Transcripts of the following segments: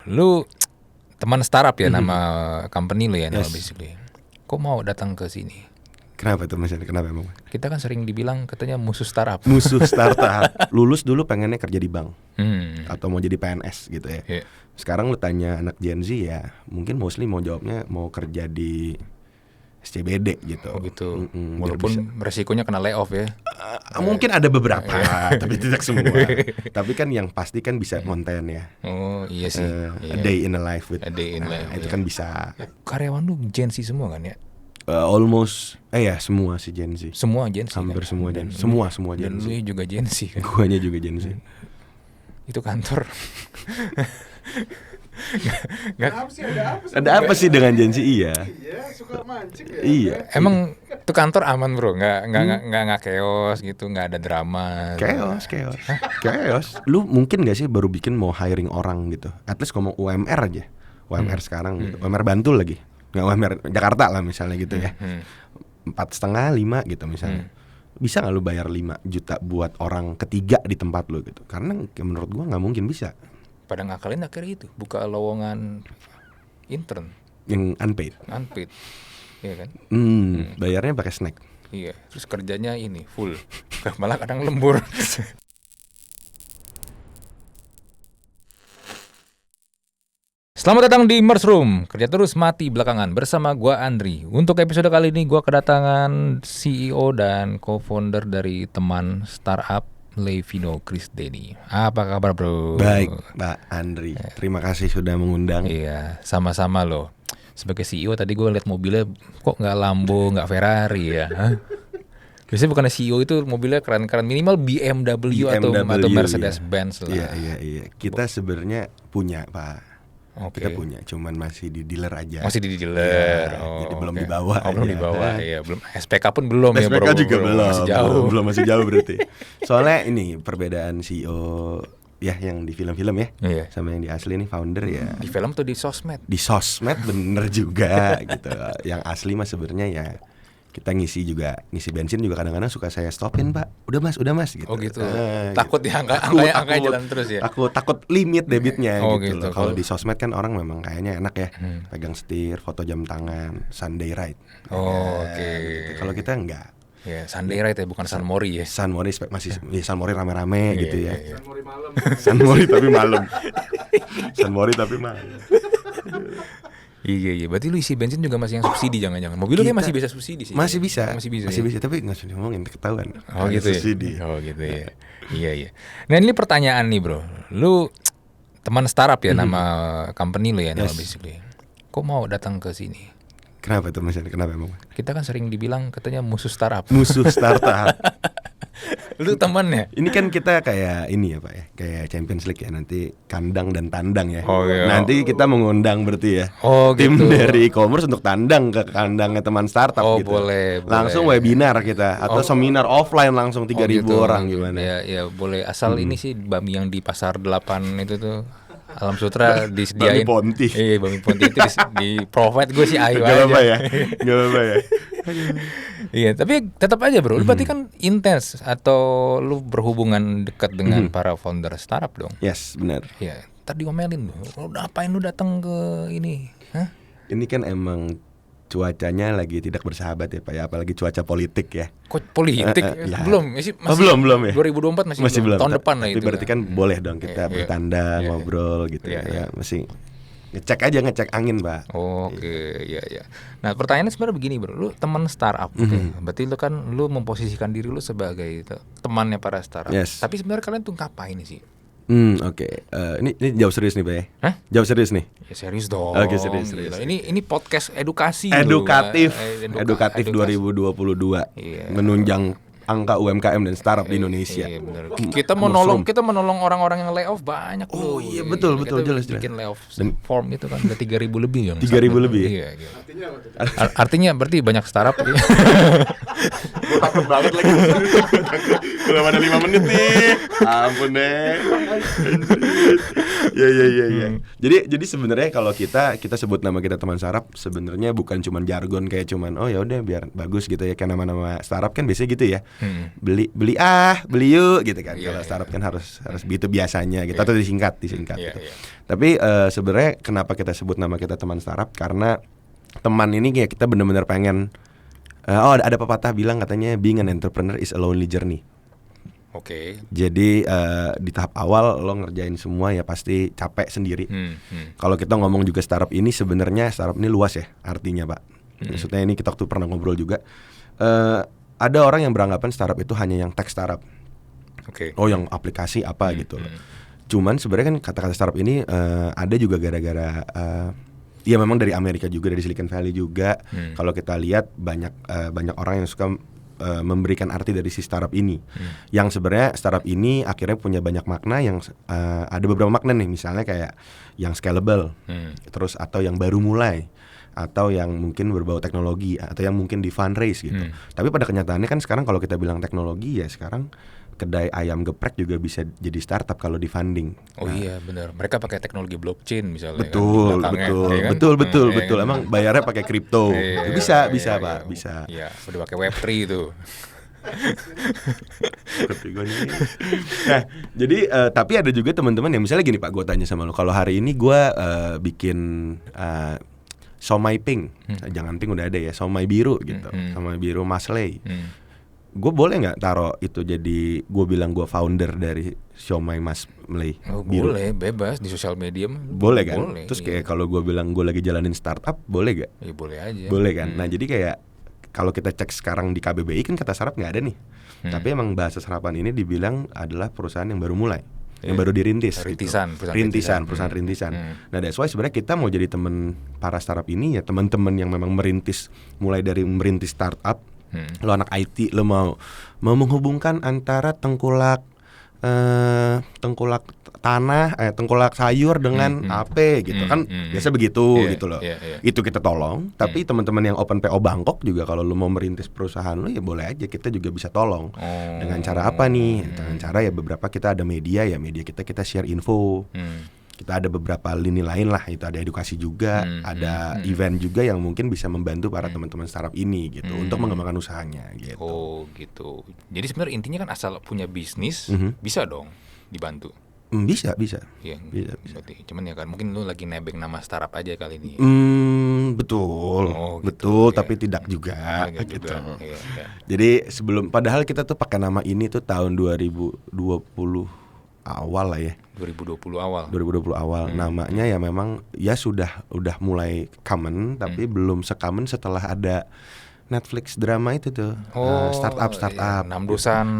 Lu teman startup ya, nama company lu ya, nama Yes. basically. Kok mau datang ke sini? Kenapa tuh Mas? Kenapa emang? Kita kan sering dibilang katanya musuh startup. Musuh startup. Lulus dulu pengennya kerja di bank atau mau jadi PNS gitu ya. Iya. Sekarang lu tanya anak Gen Z ya, mungkin mostly mau jawabnya mau kerja di SCBD gitu. Oh gitu. biar bisa. Walaupun resikonya kena layoff ya. Mungkin ada beberapa, tapi tidak semua. Tapi kan yang pasti kan bisa konten ya. Oh iya sih. A day in a life with. A day in life, Itu iya. kan bisa. Karyawan lu Gen Z semua kan ya? Almost ya semua sih Gen Z. Semua Gen Z. Hampir kan? semua Dan Gen Z. Semua Dan Gen Z. lu juga Gen Z kan? Guanya juga Gen Z. Itu kantor. Ada apa sih dengan Gen Z? Iya. Iya, suka mancing ya. Iya. Emang itu kantor aman bro, nggak chaos gitu, nggak ada drama. Chaos. Lu mungkin gak sih baru bikin mau hiring orang gitu? At least ngomong UMR aja. UMR sekarang gitu. UMR Bantul lagi. Nggak UMR Jakarta lah misalnya gitu ya. 4,5, 5 gitu misalnya. Bisa gak lu bayar 5 juta buat orang ketiga di tempat lu gitu? Karena menurut gua gak mungkin bisa. Pada ngakalin akhirnya itu, buka lowongan intern, Yang unpaid. iya kan? Bayarnya pakai snack. Iya, terus kerjanya ini full, malah kadang lembur. Selamat datang di Merge Room, kerja terus mati belakangan bersama gua Andri. Untuk episode kali ini gua kedatangan CEO dan co-founder dari teman startup Levino Chris Denny. Apa kabar bro? Baik, Pak Andri. Terima kasih sudah mengundang. Iya, sama-sama loh. Sebagai CEO tadi gue liat mobilnya kok nggak Lambo, nggak Ferrari ya? Hah? Biasanya bukan CEO itu mobilnya keren-keren, minimal BMW, atau Mercedes-Benz lah. Iya. Kita sebenarnya punya, Pak. Oke. Kita punya, cuman masih di dealer aja. Masih di dealer. Ya, jadi belum oke. dibawa. Belum ya. dibawa. Iya, belum. SPK pun belum ya, SPK bro. juga belum. Masih jauh. Belum masih jauh berarti. Soalnya ini perbedaan CEO ya yang di film-film ya, Iya. sama yang di asli nih founder ya. Di film tuh di sosmed. Di sosmed bener juga gitu. Yang asli mah sebenarnya ya kita ngisi bensin juga kadang-kadang suka saya stopin, Pak. Udah mas gitu. Oh gitu. Nah, Takut gitu. ya angkanya jalan terus ya. Takut limit debitnya Oh, gitu gitu. loh. Kalau di sosmed kan orang memang kayaknya enak ya, pegang setir, foto jam tangan, Sunday ride. Oh, oke. Gitu. Kalau kita enggak. Ya, Sunday Ride ya, bukan San Mori ya. San Mori masih San Mori rame-rame gitu ya. Iya. Mori malam. San Mori tapi malam. San Mori tapi malam. Iya, berarti lu isi bensin juga masih yang subsidi jangan-jangan. Mobil lu kayak masih bisa subsidi sih. Masih bisa. Masih bisa. Tapi nggak usah ngomongin ketahuan. Oh Ada gitu subsidi. ya. Oh gitu ya. Iya. Nah, ini pertanyaan nih, Bro. Lu teman startup ya, nama company lu ya, nama Yes. basically. Kok mau datang ke sini? Kenapa tuh misalnya? Kenapa emang? Kita kan sering dibilang katanya musuh startup. Musuh startup. Lu temannya? Ini kan kita kayak ini ya Pak ya, kayak Champions League ya, nanti kandang dan tandang ya. Oh, iya. Nanti kita mengundang berarti ya. Oh Tim gitu. dari e-commerce untuk tandang ke kandangnya teman startup Oh, gitu. boleh. Langsung webinar kita atau seminar offline langsung 3.000 gitu. orang gimana? Ya, boleh. Asal ini sih bami yang di pasar 8 itu tuh Alam Sutra disediain. Bami Ponti. Iya, Bami Ponti itu di provide gue sih ayo Gak aja. apa ya. Gak apa ya. Iya, tapi tetap aja bro, lu berarti kan intens atau lu berhubungan dekat dengan para founder startup dong? Yes, benar. Iya, ntar diomelin lu ngapain lu datang ke ini? Hah? Ini kan emang cuacanya lagi tidak bersahabat ya Pak ya, apalagi cuaca politik ya. Kok politik? Ya. Belum, masih belum ya. 2024 masih belum. Tahun depan lah Tapi itu. berarti kan boleh dong kita bertanda, ngobrol gitu ya. Mesti ngecek angin Pak. Oke, iya. Nah, pertanyaannya sebenarnya begini bro, lu teman startup, berarti lu kan memposisikan diri lu sebagai temannya para startup. Yes. Tapi sebenarnya kalian tuh ngapain sih? Oke. Ini jauh serius nih Pak ya. Hah? Jauh serius nih. Ya serius dong. Oke, serius. Gila. Ini podcast edukasi. Edukatif loh. Edukatif 2022. Iya. Menunjang angka UMKM dan startup di Indonesia. Iya benar. Kita menolong orang-orang yang layoff banyak loh. Oh, iya, betul, Kita jelas. bikin layoff form itu kan ada 3.000 lebih yang. 3.000 lebih. Iya. Artinya apa tuh? Artinya berarti banyak startup. Gue takut banget lagi. Belum ada 5 menit nih. Ampun deh. Ya. Jadi sebenarnya kalau kita sebut nama kita teman startup, sebenarnya bukan cuman jargon kayak cuman oh ya udah biar bagus gitu ya, kayak nama-nama startup kan biasanya gitu ya. beli yuk gitu kan. Iya, Kalau iya. startup kan harus gitu biasanya gitu, atau disingkat Iya, gitu. iya. Tapi sebenarnya kenapa kita sebut nama kita teman startup, karena teman ini kayak kita benar-benar pengen ada pepatah bilang katanya being an entrepreneur is a lonely journey. Oke. Jadi di tahap awal lo ngerjain semua ya pasti capek sendiri. Kalau kita ngomong juga startup ini, sebenarnya startup ini luas ya artinya, Pak. Maksudnya ini kita waktu pernah ngobrol juga. Ada orang yang beranggapan startup itu hanya yang tech startup. Oke. Oh, yang aplikasi apa gitu loh. Cuman sebenarnya kan kata-kata startup ini ada juga gara-gara ya memang dari Amerika juga, dari Silicon Valley juga. Kalau kita lihat banyak orang yang suka memberikan arti dari si startup ini, yang sebenarnya startup ini akhirnya punya banyak makna, yang ada beberapa makna nih, misalnya kayak yang scalable, terus atau yang baru mulai, atau yang mungkin berbau teknologi, atau yang mungkin di fundraise gitu. Tapi pada kenyataannya kan sekarang kalau kita bilang teknologi, ya sekarang kedai ayam geprek juga bisa jadi startup kalau di funding. Oh iya benar. Mereka pakai teknologi blockchain misalnya. Betul, kan, di belakangnya, ya kan? betul. Iya kan? Emang bayarnya pakai kripto. Iya, Bisa iya, Pak, iya. bisa. Iya, udah pakai Web3 itu. Nah, jadi tapi ada juga teman-teman yang misalnya gini Pak, gue tanya sama lo, kalau hari ini gue bikin somai pink, jangan pink udah ada ya, somai biru gitu, somai biru masley. Gue boleh nggak taruh itu jadi gue bilang gue founder dari Siomay Mas Mlei? Oh, Biru. boleh, bebas di sosial media. Boleh kan? Boleh, Terus iya. kayak kalau gue bilang gue lagi jalanin startup, boleh gak? Ya boleh aja. Boleh kan? Nah jadi kayak kalau kita cek sekarang di KBBI kan kata startup nggak ada nih. Tapi emang bahasa sarapan ini dibilang adalah perusahaan yang baru mulai, yang baru dirintis. Rintisan, gitu. perusahaan Perusahaan rintisan. Nah that's why sebenarnya kita mau jadi teman para startup ini ya, teman-teman yang memang merintis, mulai dari merintis startup. Lo anak IT, lo mau menghubungkan antara tengkulak tanah, tengkulak sayur dengan AP gitu kan, biasa begitu Iya, gitu loh. iya. Itu kita tolong. Tapi teman-teman yang open PO Bangkok juga, kalau lo mau merintis perusahaan lo ya boleh aja, kita juga bisa tolong. Dengan cara apa nih? Dengan cara ya beberapa kita ada media kita share info. Kita ada beberapa lini lain lah, itu ada edukasi juga, ada event juga yang mungkin bisa membantu para teman-teman startup ini gitu untuk mengembangkan usahanya gitu. Oh gitu. Jadi sebenarnya intinya kan asal punya bisnis bisa dong dibantu. Bisa. Iya. Bisa. Berarti cuman ya kan mungkin lu lagi nebeng nama startup aja kali ini. Betul, Oh, gitu. betul, Iya. tapi tidak juga Enggak gitu. juga. Iya. Jadi padahal kita tuh pakai nama ini tuh tahun 2020 awal lah ya. 2020 awal. 2020 awal. Namanya ya memang ya udah mulai common, tapi belum se-common setelah ada Netflix drama itu tuh. Startup. Iya. Namdosan,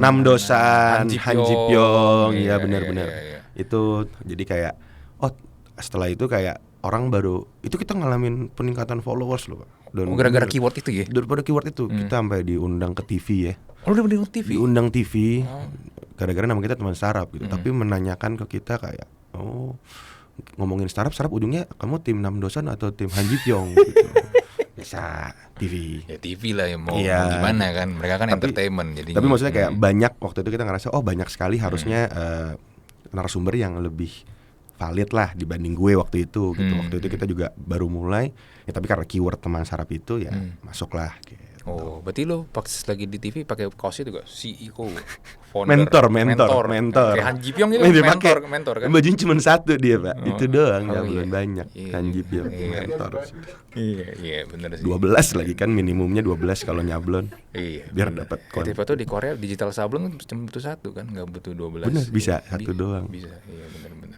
Han Ji Pyong, ya Iya, benar-benar. iya. Itu jadi kayak setelah itu kayak orang baru itu kita ngalamin peningkatan followers loh, Pak. Oh, gara-gara keyword itu ya? Daripada keyword itu kita sampai diundang ke TV ya. Oh, udah di TV. Diundang TV gara-gara nama kita teman startup gitu. Tapi menanyakan ke kita kayak, ngomongin startup ujungnya kamu tim Namdosan atau tim Han Ji Pyong gitu. Bisa TV. Ya TV lah ya mau Iya. gimana kan. Mereka kan entertainment jadi. Tapi maksudnya kayak banyak waktu itu kita ngerasa banyak sekali harusnya narasumber yang lebih valid lah dibanding gue waktu itu gitu. Waktu itu kita juga baru mulai ya, tapi karena keyword teman startup itu ya masuklah gitu. Oh, berarti lo pas lagi di TV pakai kaos itu gak? CEO, founder, mentor. Kayak Han Ji Pyong gitu, Dia pakai mentor kan? bajunya cuma satu dia, Pak. Itu doang, Oh, belum iya. banyak. Iya. Han Ji Pyong Iya. mentor. Iya benar sih. 12 lagi kan, minimumnya 12 kalau nyablon. Iya. Biar dapat Kreatif foto di Korea digital sablon kan cuma butuh satu kan, nggak butuh 12. Bener, bisa, Iya, satu doang. Bisa, iya benar.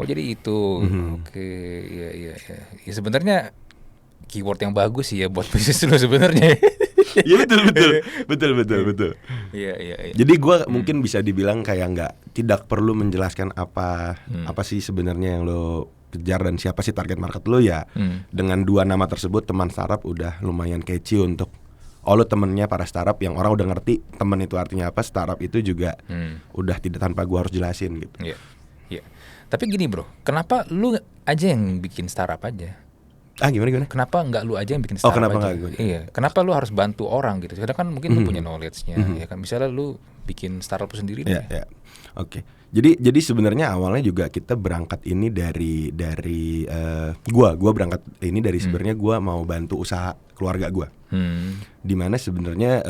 Oh jadi itu, oke, iya. Ya sebenarnya keyword yang bagus sih ya buat bisnis lu sebenarnya. Iya betul. Iya. Jadi gue mungkin bisa dibilang kayak tidak perlu menjelaskan apa sih sebenarnya yang lo kejar dan siapa sih target market lo ya. Dengan dua nama tersebut, teman startup udah lumayan catchy untuk lo temennya para startup yang orang udah ngerti temen itu artinya apa. Startup itu juga udah tidak tanpa gue harus jelasin gitu. Iya. Tapi gini bro, kenapa lu aja yang bikin startup aja? Gimana? Kenapa nggak lu aja yang bikin startup kenapa aja? nggak gue? Iya, kenapa lu harus bantu orang gitu? Karena kan mungkin lu punya knowledge-nya, ya kan. Misalnya lu bikin startup lu sendiri deh. Ya. Oke. Jadi sebenarnya awalnya juga kita berangkat ini dari gua berangkat ini dari sebenarnya gua mau bantu usaha keluarga gua. Dimana sebenarnya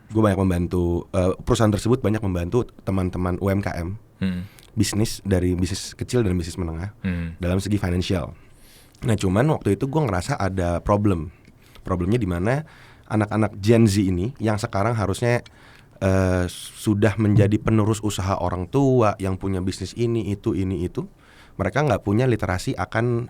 Gue banyak membantu perusahaan tersebut banyak membantu teman-teman UMKM, bisnis dari bisnis kecil dan bisnis menengah dalam segi financial. Nah cuman waktu itu gue ngerasa ada problemnya di mana anak-anak Gen Z ini yang sekarang harusnya sudah menjadi penerus usaha orang tua yang punya bisnis ini itu, mereka nggak punya literasi akan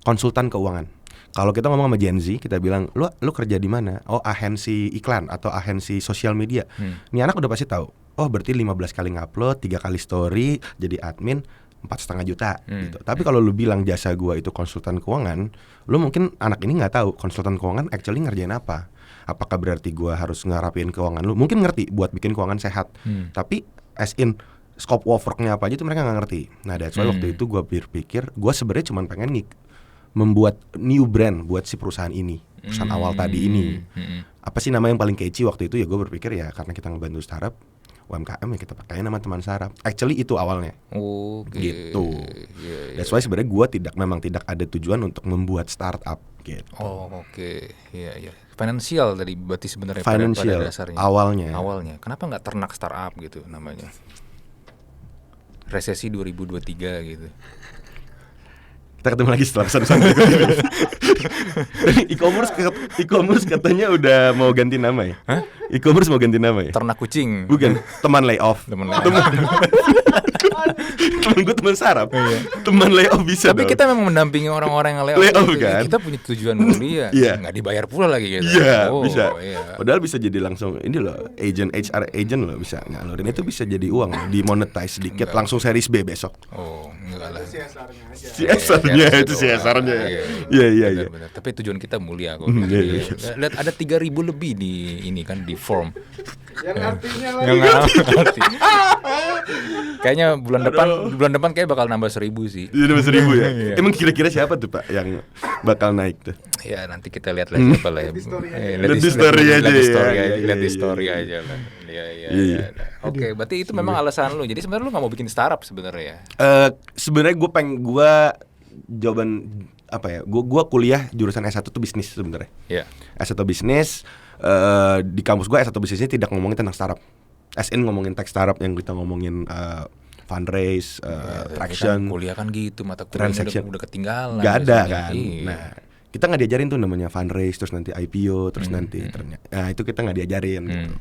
konsultan keuangan. Kalau kita ngomong sama Gen Z, kita bilang, lu kerja di mana? Oh, agensi iklan atau agensi sosial media. Ini anak udah pasti tahu. Oh, berarti 15 kali ngupload, 3 kali story, jadi admin 4,5 juta gitu. Tapi kalau lu bilang jasa gua itu konsultan keuangan, lu mungkin anak ini nggak tahu konsultan keuangan actually ngerjain apa. Apakah berarti gua harus ngarapin keuangan lu? Mungkin ngerti buat bikin keuangan sehat. Tapi as in scope of work-nya apa aja itu mereka nggak ngerti. Nah, that's why waktu itu gua berpikir, gua sebenarnya cuma pengen membuat new brand buat si perusahaan ini, perusahaan awal tadi ini. Apa sih nama yang paling catchy waktu itu? Ya gue berpikir ya karena kita ngebantu startup UMKM ya kita pakai nama teman startup. Actually itu awalnya. Gitu. That's why sebenarnya gue memang tidak ada tujuan untuk membuat startup gitu. Iya. Financial tadi berarti sebenarnya financial pada dasarnya. Awalnya. Kenapa nggak ternak startup gitu namanya? Resesi 2023 gitu. Kita ketemu lagi setelah pesan-pesan berikut ini. Dan e-commerce katanya udah mau ganti nama ya? Hah? E-commerce mau ganti nama ya? Ternak kucing. Bukan, teman layoff. Teman gue teman sarap. Teman layoff bisa. Tapi dong. kita memang mendampingi orang-orang yang layoff gitu. Kan? Kita punya tujuan mulia. Nggak dibayar pula lagi gitu. Iya, bisa. Padahal bisa jadi langsung ini loh, HR agent loh bisa ngalurin itu bisa jadi uang loh, dimonetize sedikit langsung series B besok. Oh, enggak lah. CSR-nya itu CSR-nya. Iya. Benar. Tapi tujuan kita mulia kok. Lihat ada 3.000 lebih di ini kan di form. Yang artinya Nggak ngerti. Kayaknya bulan depan kayak bakal nambah 1.000 sih. Nambah 1.000 ya. Emang kira-kira siapa tuh Pak yang bakal naik tuh? Ya nanti kita lihat lah siapa lah ya. Lihat di story aja. Lihat di story aja lah. Iya. Oke, berarti itu memang alasan lu. Jadi sebenarnya lu nggak mau bikin startup sebenarnya ya? Sebenarnya gue jawaban apa ya? Gue kuliah jurusan S1 tuh bisnis sebenarnya. Iya. S1 bisnis. Di kampus gue S1 bisnisnya tidak ngomongin tentang startup. SN ngomongin tech startup yang kita ngomongin fundraise, traction. Kan kuliah kan gitu, mata kuliah udah ketinggalan. Gak ada kan. Iya. Nah, kita nggak diajarin tuh namanya fundraise, terus nanti IPO, terus nanti ternyata. Nah itu kita nggak diajarin. Gitu.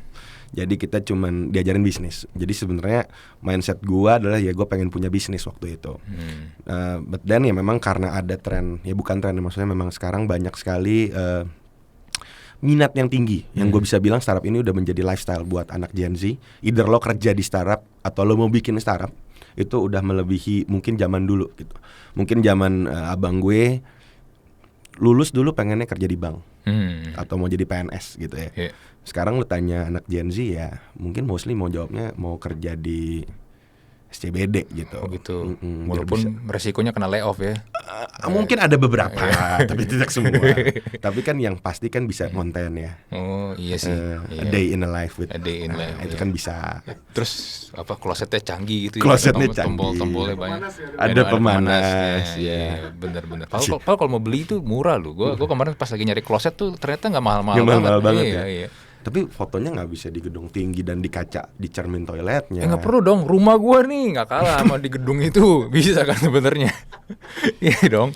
Jadi kita cuman diajarin bisnis. Jadi sebenarnya mindset gue adalah ya gue pengen punya bisnis waktu itu. But then ya memang karena ada tren, ya bukan tren, maksudnya memang sekarang banyak sekali minat yang tinggi. Yang gue bisa bilang startup ini udah menjadi lifestyle buat anak Gen Z. Either lo kerja di startup atau lo mau bikin startup, itu udah melebihi mungkin zaman dulu gitu. Mungkin zaman abang gue lulus dulu pengennya kerja di bank atau mau jadi PNS gitu ya. Sekarang lu tanya anak Gen Z ya mungkin mostly mau jawabnya mau kerja di SCBD gitu. Oh gitu. Walaupun resikonya kena layoff ya. Mungkin ada beberapa, tapi tidak semua. Tapi kan yang pasti kan bisa konten ya. Oh iya sih. A day in a life with. A day in life. Itu kan bisa. Terus apa klosetnya canggih gitu Klosetnya ya. canggih. Tombol-tombolnya banyak. Ada pemanas. Iya, benar-benar. Kalau mau beli itu murah loh. Gua kemarin pas lagi nyari kloset tuh ternyata enggak mahal-mahal banget. Iya. Tapi fotonya nggak bisa di gedung tinggi dan di kaca di cermin toiletnya. Nggak perlu dong, rumah gua nih nggak kalah sama di gedung itu, bisa kan sebenarnya. Iya dong,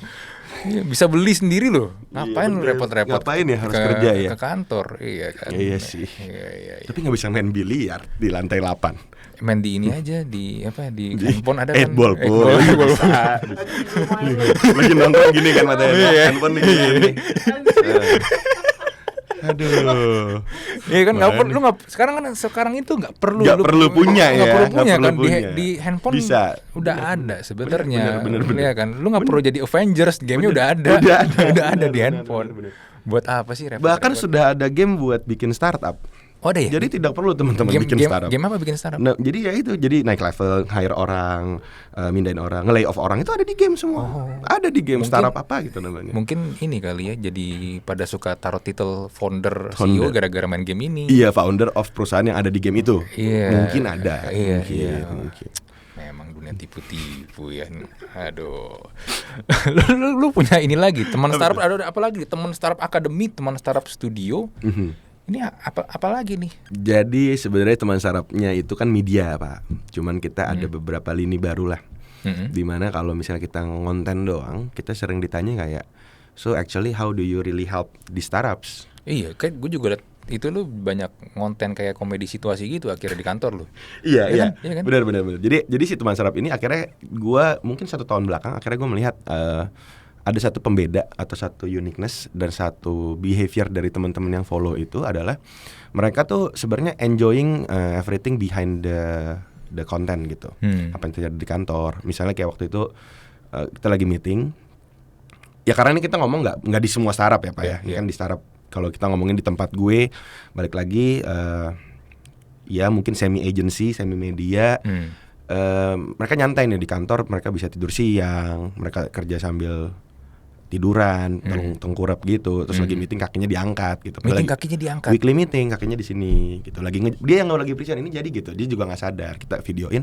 bisa beli sendiri loh. Ngapain lu repot-repot? Ngapain ya harus kerja ya? Ke kantor, iya kan. Iya sih. Iya. Tapi nggak bisa main biliar di lantai 8. Main di ini aja di handphone ada kan. Ball. Lagi nonton gini kan matanya. Handphone gini. Aduh. Iya kan nggak perlu, sekarang itu nggak perlu. Nggak perlu punya ya. Nggak perlu punya kan punya. Di handphone bisa. Udah ada sebenarnya. Bener. Iya kan. Lu nggak perlu jadi Avengers, gamenya udah ada di handphone. Bener. Buat apa sih repot? Bahkan sudah ada game buat bikin startup. Oh ada ya? Jadi tidak perlu teman-teman bikin startup. Game apa bikin startup? Nah, jadi ya itu, jadi naik level, hire orang, mindahin orang, nge-lay off orang itu ada di game semua. Ada di game startup apa gitu namanya. Mungkin ini kali ya, jadi pada suka taruh titel founder CEO gara-gara main game ini. Iya, founder of perusahaan yang ada di game itu. Iya. Mungkin ada. Iya. Mungkin. Memang dunia tipu-tipu ya. Aduh. lu punya ini lagi, teman startup ada apa lagi? Teman startup akademi, teman startup studio. Ini apa lagi nih? Jadi sebenarnya teman sarapnya itu kan media Pak. Cuman kita ada beberapa lini baru lah. Dimana kalau misalnya kita ngonten doang, kita sering ditanya kayak, so actually how do you really help di startups? Iya, kayak gue juga liat itu lu banyak ngonten kayak komedi situasi gitu akhirnya di kantor lu. Iya, Iya iya, kan? Iya kan? benar. Jadi si teman sarap ini akhirnya gua mungkin 1 tahun belakang akhirnya gue melihat ada satu pembeda atau satu uniqueness dan satu behavior dari teman-teman yang follow itu adalah mereka tuh sebenarnya enjoying everything behind the content gitu. Apa yang terjadi di kantor. Misalnya kayak waktu itu kita lagi meeting. Ya karena ini kita ngomong nggak di semua startup ya Pak ya. Ini kan di startup. Kalau kita ngomongin di tempat gue, balik lagi ya mungkin semi agency, semi media. Mereka nyantai nih di kantor, mereka bisa tidur siang, mereka kerja sambil tiduran, tengkurap gitu, terus lagi meeting kakinya diangkat gitu. Meeting Lagi- kakinya diangkat. Weekly meeting kakinya di sini gitu. Dia yang lagi present ini jadi gitu. Dia juga nggak sadar. Kita videoin,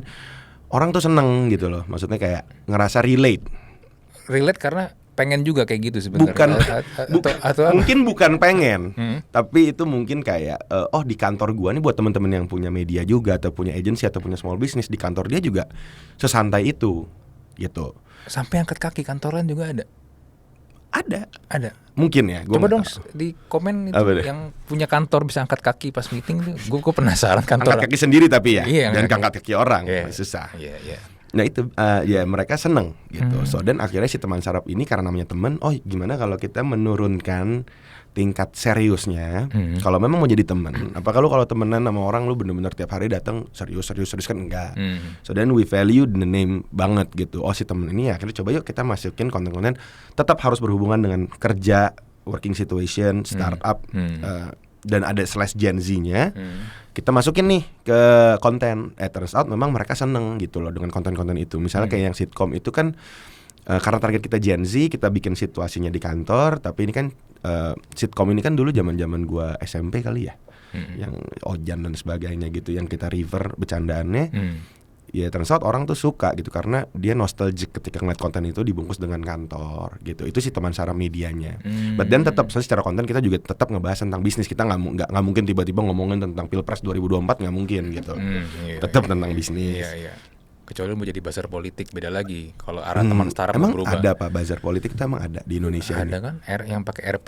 orang tuh seneng gitu loh. Maksudnya kayak ngerasa relate. Relate karena pengen juga kayak gitu sebenarnya. Bukan, atau apa? mungkin bukan pengen, tapi itu mungkin kayak oh di kantor gua nih buat teman-teman yang punya media juga atau punya agency atau punya small business, di kantor dia juga sesantai itu gitu. Sampai angkat kaki kantoran juga ada. Ada. Mungkin ya. Gua Coba nggak dong tahu. di komen itu Apa deh? yang punya kantor bisa angkat kaki pas meeting tuh. Gue penasaran kantor. Angkat kaki sendiri tapi ya, Iya, dan angkat angkat kaki orang Iya. susah. Iya. Nah itu ya mereka seneng gitu. So dan akhirnya si teman sarap ini karena namanya teman, oh gimana kalau kita menurunkan tingkat seriusnya. Kalau memang mau jadi teman, apakah lu kalau temenan sama orang lu bener-bener tiap hari datang serius kan enggak. So then we value the name banget gitu. Oh si temen ini akhirnya coba yuk kita masukin konten-konten tetap harus berhubungan dengan kerja, working situation, startup dan ada slash Gen Z-nya. Kita masukin nih ke konten. Turns out memang mereka seneng gitu loh dengan konten-konten itu. Misalnya kayak yang sitcom itu kan karena target kita Gen Z, kita bikin situasinya di kantor. Tapi ini kan sitcom ini kan dulu zaman-zaman gua SMP kali ya, yang Ojan dan sebagainya gitu, yang kita river bercandaannya. Ya turns out orang tuh suka gitu karena dia nostalgic ketika ngeliat konten itu dibungkus dengan kantor gitu. Itu sih teman sarap medianya. But then tetap secara konten kita juga tetap ngebahas tentang bisnis. Kita nggak mungkin tiba-tiba ngomongin tentang Pilpres 2024, nggak mungkin gitu. Tetap tentang bisnis. Iya. Kecuali mau jadi buzzer politik beda lagi. Kalau arah teman startup Emang berubah. ada Pak bazar politik itu emang ada di Indonesia Ada ini? kan yang pakai RP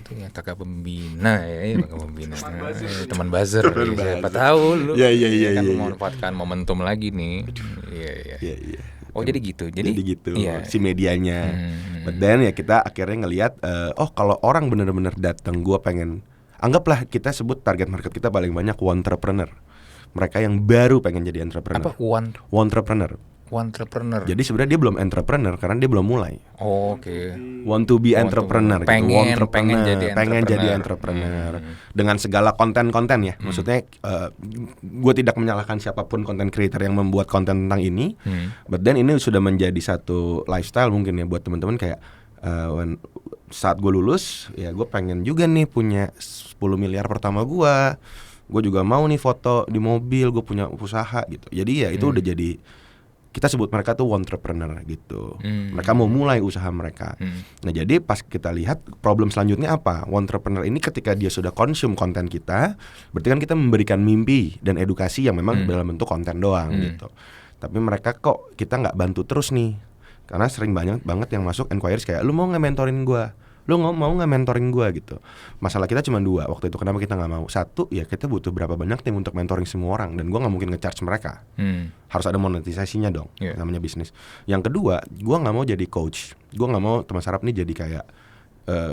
itu yang kakak pembina ya, kakak pembina. Teman buzzer. Siapa tahu lu. Iya. Kan memanfaatkan momentum lagi nih. Iya. Iya. Oh jadi gitu. Jadi gitu Iya. si medianya. But then ya kita akhirnya ngelihat oh kalau orang bener-bener datang, gua pengen, anggaplah kita sebut target market kita paling banyak entrepreneur. Mereka yang baru pengen jadi entrepreneur. Apa Entrepreneur. entrepreneur? Jadi sebenarnya dia belum entrepreneur karena dia belum mulai. Oh, oke. Want to be entrepreneur gitu. Pengen jadi entrepreneur. Dengan segala konten-konten ya. Maksudnya gue tidak menyalahkan siapapun konten creator yang membuat konten tentang ini. But then ini sudah menjadi satu lifestyle mungkin ya buat teman-teman kayak saat gue lulus ya gue pengen juga nih punya 10 miliar pertama gue juga mau nih foto di mobil, gue punya usaha gitu. Jadi ya itu udah jadi, kita sebut mereka tuh entrepreneur gitu. Mereka mau mulai usaha mereka. Nah jadi pas kita lihat problem selanjutnya apa, entrepreneur ini ketika dia sudah consume konten kita, berarti kan kita memberikan mimpi dan edukasi yang memang dalam bentuk konten doang gitu. Tapi mereka kok kita nggak bantu terus nih, karena sering banget yang masuk inquiries kayak, lu mau nge-mentorin gue? Lu mau nggak mentoring gue gitu? Masalah kita cuma dua waktu itu. Kenapa kita nggak mau? Satu, ya kita butuh berapa banyak tim untuk mentoring semua orang, dan gue nggak mungkin nge-charge mereka. Harus ada monetisasinya dong, namanya bisnis. Yang kedua, gue nggak mau jadi coach. Gue nggak mau teman sarap nih jadi kayak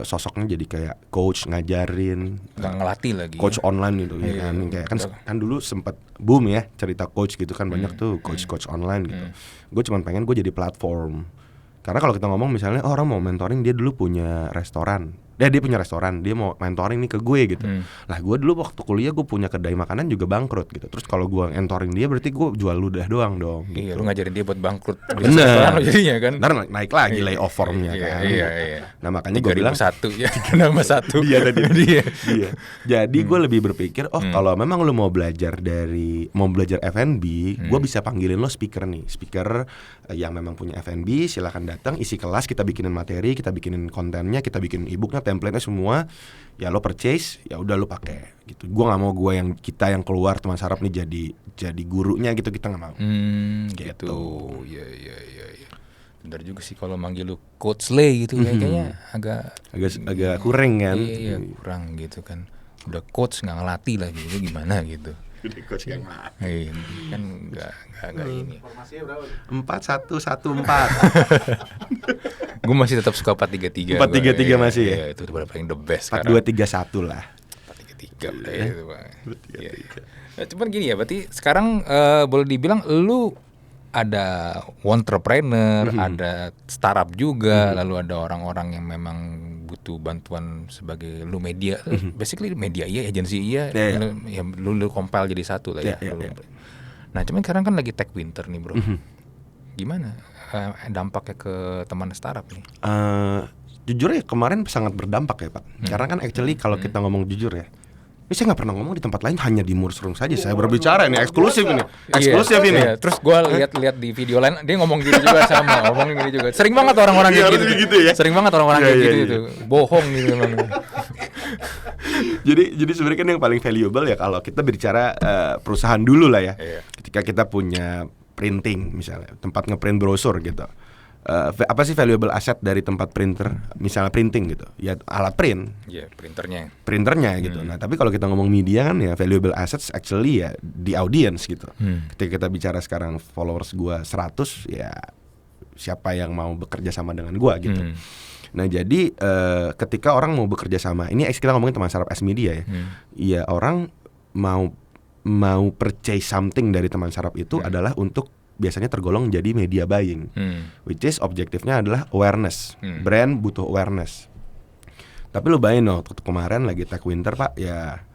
sosoknya jadi kayak coach ngajarin, nggak ngelatih lagi. Coach online gitu ya kan. Kayak kan dulu sempat boom ya cerita coach gitu kan, banyak tuh coach online gitu. Gue cuma pengen gue jadi platform. Karena kalau kita ngomong misalnya orang mau mentoring, dia dulu punya restoran, dia punya restoran, dia mau mentoring nih ke gue gitu. Lah gue dulu waktu kuliah gue punya kedai makanan juga bangkrut gitu. Terus kalau gue mentoring dia berarti gue jual ludah doang dong gitu. Iya, lu ngajarin dia buat bangkrut. Bener. Jadinya kan. Ntar naik lagi lay off formnya kan. Iya. Nah makanya gue bilang 3001 ya. Nama satu. Dia tadi. Dia. Jadi gue lebih berpikir, kalau memang lu mau belajar F&B, gue bisa panggilin lo speaker nih, speaker yang memang punya F&B, silakan datang isi kelas, kita bikinin materi, kita bikinin kontennya, kita bikin e-booknya, template-nya semua. Ya lo purchase, ya udah lo pakai gitu. Gua nggak mau kita yang keluar teman sarap nih jadi gurunya gitu, kita nggak mau. Gitu. Iya. Bener juga sih kalau manggil lu Coach Lay gitu kayaknya agak kurang kan. Iya, kurang gitu kan. Udah coach nggak ngelatih lah gitu, gimana gitu. Udah coach yang Iya, kan nggak ini. Formasinya berapa? 4-1-1-4. Gue masih tetap suka 4-3-3. 4-3-3 masih ya? Iya, itu udah paling the best sekarang. 4-2-3-1 lah. 4-3-3 udah itu, Bang. Iya. Nah, cuman gini ya, berarti sekarang boleh dibilang lu ada entrepreneur, ada startup juga, lalu ada orang-orang yang memang butuh bantuan sebagai lu media, basically media agency ya lu compile jadi satu lah ya. Nah, cuman sekarang kan lagi tech winter nih, bro. Gimana dampaknya ke teman startup nih? Jujur ya kemarin sangat berdampak ya Pak. Karena kan actually kalau kita ngomong jujur ya, ini saya nggak pernah ngomong di tempat lain, hanya di Mushroom saja saya berbicara ini eksklusif ini. Iya. Terus gue lihat di video lain dia ngomong gitu juga sama, ngomongin gitu juga. Sering banget orang-orang kayak gitu ya. Sering banget orang-orang kayak gitu itu. Bohong gitu memang. Jadi sebenarnya kan yang paling valuable ya kalau kita berbicara perusahaan dulu lah ya. Ketika kita punya printing misalnya, tempat ngeprint brosur gitu. Apa sih valuable asset dari tempat printer, misalnya printing gitu, ya alat print, printernya gitu. Nah tapi kalau kita ngomong media kan ya valuable assets actually ya di audience gitu. Ketika kita bicara sekarang followers gua 100, ya siapa yang mau bekerja sama dengan gua gitu. Nah jadi ketika orang mau bekerja sama, ini kita ngomongin teman sarap as media ya, ya orang mau purchase something dari teman sarap itu adalah untuk biasanya tergolong jadi media buying, which is objektifnya adalah awareness, brand butuh awareness. Tapi lu bayangin waktu kemarin lagi tech winter Pak, ya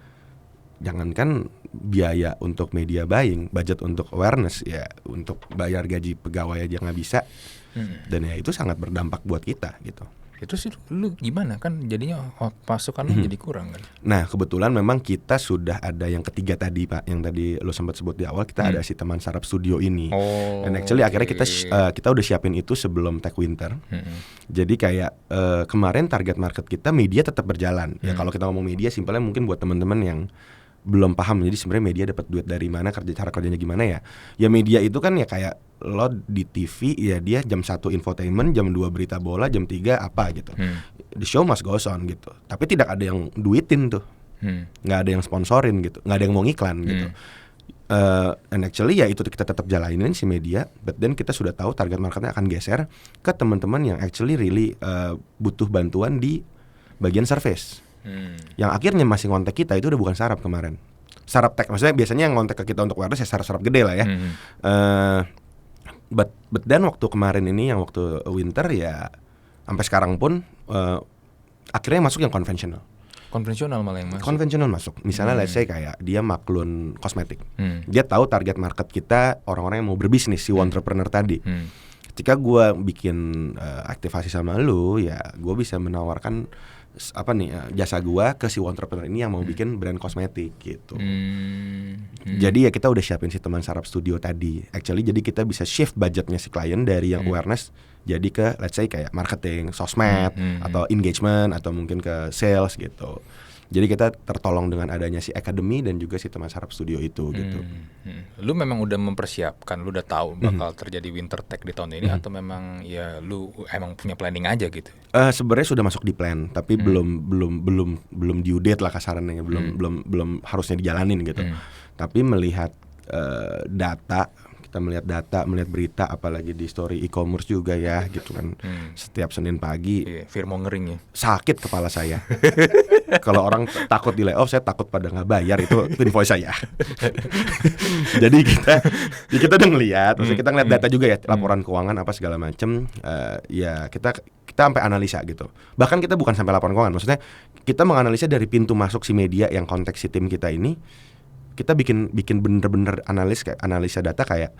jangankan biaya untuk media buying, budget untuk awareness ya untuk bayar gaji pegawai aja nggak bisa, dan ya itu sangat berdampak buat kita gitu. Itu sih lu gimana kan jadinya pasukan lu jadi kurang kan? Nah kebetulan memang kita sudah ada yang ketiga tadi Pak, yang tadi lo sempat sebut di awal, kita ada si teman sarap studio ini. Dan actually akhirnya kita udah siapin itu sebelum tech winter. Jadi kayak kemarin target market kita media tetap berjalan. Ya kalau kita ngomong media simpelnya mungkin buat teman-teman yang belum paham, jadi sebenarnya media dapat duit dari mana, cara kerjanya gimana ya. Ya media itu kan ya kayak lo di TV ya dia jam 1 infotainment, jam 2 berita bola, jam 3 apa gitu. The show must go on gitu. Tapi tidak ada yang duitin tuh. Nggak ada yang sponsorin gitu, nggak ada yang mau ngiklan gitu. And actually ya itu kita tetap jalanin si media, but then kita sudah tahu target marketnya akan geser ke teman-teman yang actually really butuh bantuan di bagian service. Yang akhirnya masih ngontek kita itu udah bukan sarap kemarin. Sarap tech, maksudnya biasanya yang ngontek ke kita untuk awareness ya sarap gede lah ya. But then waktu kemarin ini yang waktu winter ya sampai sekarang pun akhirnya masuk yang konvensional. Konvensional malah yang masuk. Konvensional masuk. Misalnya let's say kayak dia Maklun kosmetik. Dia tahu target market kita orang-orang yang mau berbisnis, si entrepreneur tadi. Ketika gue bikin aktivasi sama lu, ya gue bisa menawarkan jasa gua ke si entrepreneur ini yang mau bikin brand kosmetik gitu. Jadi ya kita udah siapin si teman sarap studio tadi. Actually jadi kita bisa shift budgetnya si klien dari yang awareness jadi ke let's say kayak marketing, sosmed atau engagement atau mungkin ke sales gitu. Jadi kita tertolong dengan adanya si academy dan juga si teman sarap studio itu gitu. Lu memang udah mempersiapkan, lu udah tahu bakal terjadi winter tech di tahun ini atau memang ya lu emang punya planning aja gitu? Sebenarnya sudah masuk di plan, tapi belum due date lah kasarannya, belum harusnya dijalanin gitu. Tapi melihat data, kita melihat berita, apalagi di story e-commerce juga ya gitu kan. Setiap Senin pagi Firmo ngering ya. Sakit kepala saya. Kalau orang takut di layoff, saya takut pada nggak bayar itu invoice saya. Jadi kita udah ngelihat, maksudnya kita ngeliat data juga ya, laporan keuangan apa segala macem. Ya kita sampai analisa gitu. Bahkan kita bukan sampai laporan keuangan, maksudnya kita menganalisa dari pintu masuk si media yang konteks si tim kita ini. Kita bikin bener-bener analisa data kayak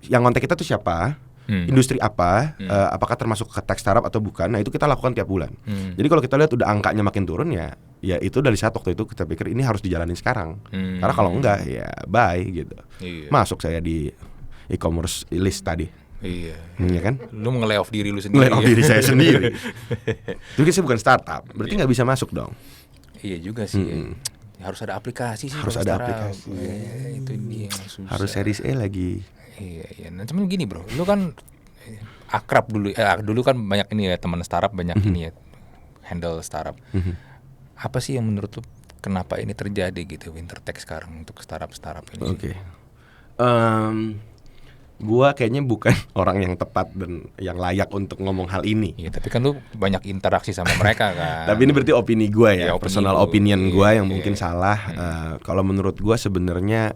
yang kontak kita tuh siapa, industri apa, apakah termasuk ke tech startup atau bukan. Nah itu kita lakukan tiap bulan. Jadi kalau kita lihat udah angkanya makin turun ya itu dari saat waktu itu kita pikir ini harus dijalanin sekarang. Karena kalau enggak ya bye gitu. Masuk saya di e-commerce list tadi. Iya. Ya kan? Lu nge-lay off diri lu sendiri. Nge-lay off ya? diri saya sendiri. Tapi saya bukan startup, berarti nggak bisa masuk dong. Iya juga sih. Ya. Harus ada aplikasi sih. Harus kalau ada startup. aplikasi. Itu dia yang susah. Harus series E lagi. Iya. Nah, cuman gini bro, lu kan akrab dulu. Dulu kan banyak ini ya teman startup banyak ini ya handle startup. Apa sih yang menurut lu kenapa ini terjadi gitu Wintertech sekarang untuk startup ini? Oke. Gua kayaknya bukan orang yang tepat dan yang layak untuk ngomong hal ini. Iya, tapi kan lu banyak interaksi sama mereka kan. Tapi ini berarti opini gue ya, Ya, opini personal lu. opinion gue Iya, yang iya. mungkin salah. Kalau menurut gue sebenarnya